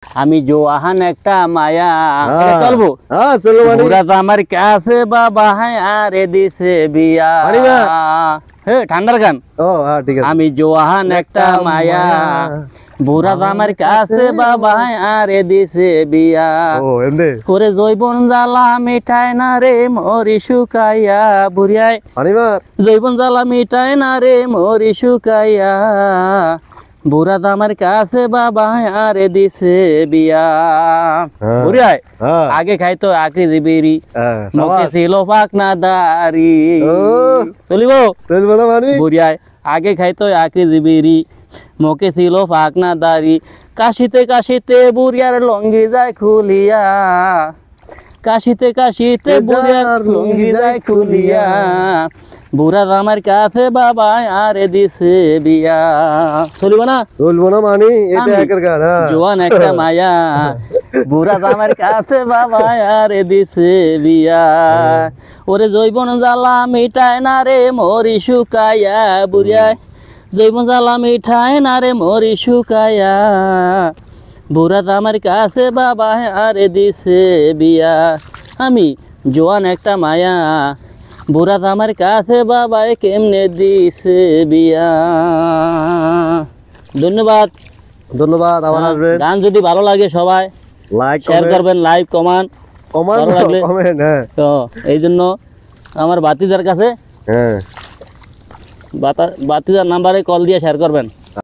আমি জোয়ান একটা মায়া চলবো চলো মানে বুড়া তো আমার কাছে বাবা হ্যাঁ আরে দিছে বিয়া হে ঠান্ডার গান ঠিক আছে আমি জোয়ান একটা মায়া বুড়া তো আমার কাছে বাবা হ্যাঁ আরে দিছে বিয়া করে জৈবন জ্বালা মিঠাই না রে মরি শুকাইয়া বুড়িয়ায় জৈবন জ্বালা মিঠাই না রে মরি শুকাইয়া বুড়া তো আমার কাছে বাবা আরে দিছে বিয়া বুড়িয়ায় আগে খাইতো আগে দিবেরি মুখে ছিল পাকনা দাড়ি চলিব বুড়িয়ায় আগে খাইতো আগে দিবেরি মুখে ছিল পাকনা দাড়ি কাশিতে কাশিতে বুড়িয়ার লঙ্গি যায় খুলিয়া কাশিতে কাশিতে বুড়িয়ার লঙ্গি যায় খুলিয়া বুড়া আমার কাছে বাবা আরে দিছে বিয়া চলবো না মানে এটা একের গান জোয়ান একটা মায়া বুড়া আমার কাছে বাবা আরে দিছে বিয়া ওরে জৈবন জ্বালা মিঠাই না রে মরি শুকাইয়া বুড়িয়ায় জৈবন জ্বালা মিঠাই না রে মরি শুকাইয়া বুড়া আমার কাছে বাবা আরে দিছে বিয়া আমি জোয়ান একটা মায়া বুড়া আমার কাছে বাবা কেমনে দিছে বিয়া ধন্যবাদ ধন্যবাদ আবার আসবেন গান যদি ভালো লাগে সবাই লাইক শেয়ার করবেন লাইভ কমেন্ট হ্যাঁ তো এই জন্য আমার বাতিদার কাছে হ্যাঁ বাতিদার নাম্বারে কল দিয়ে শেয়ার করবেন।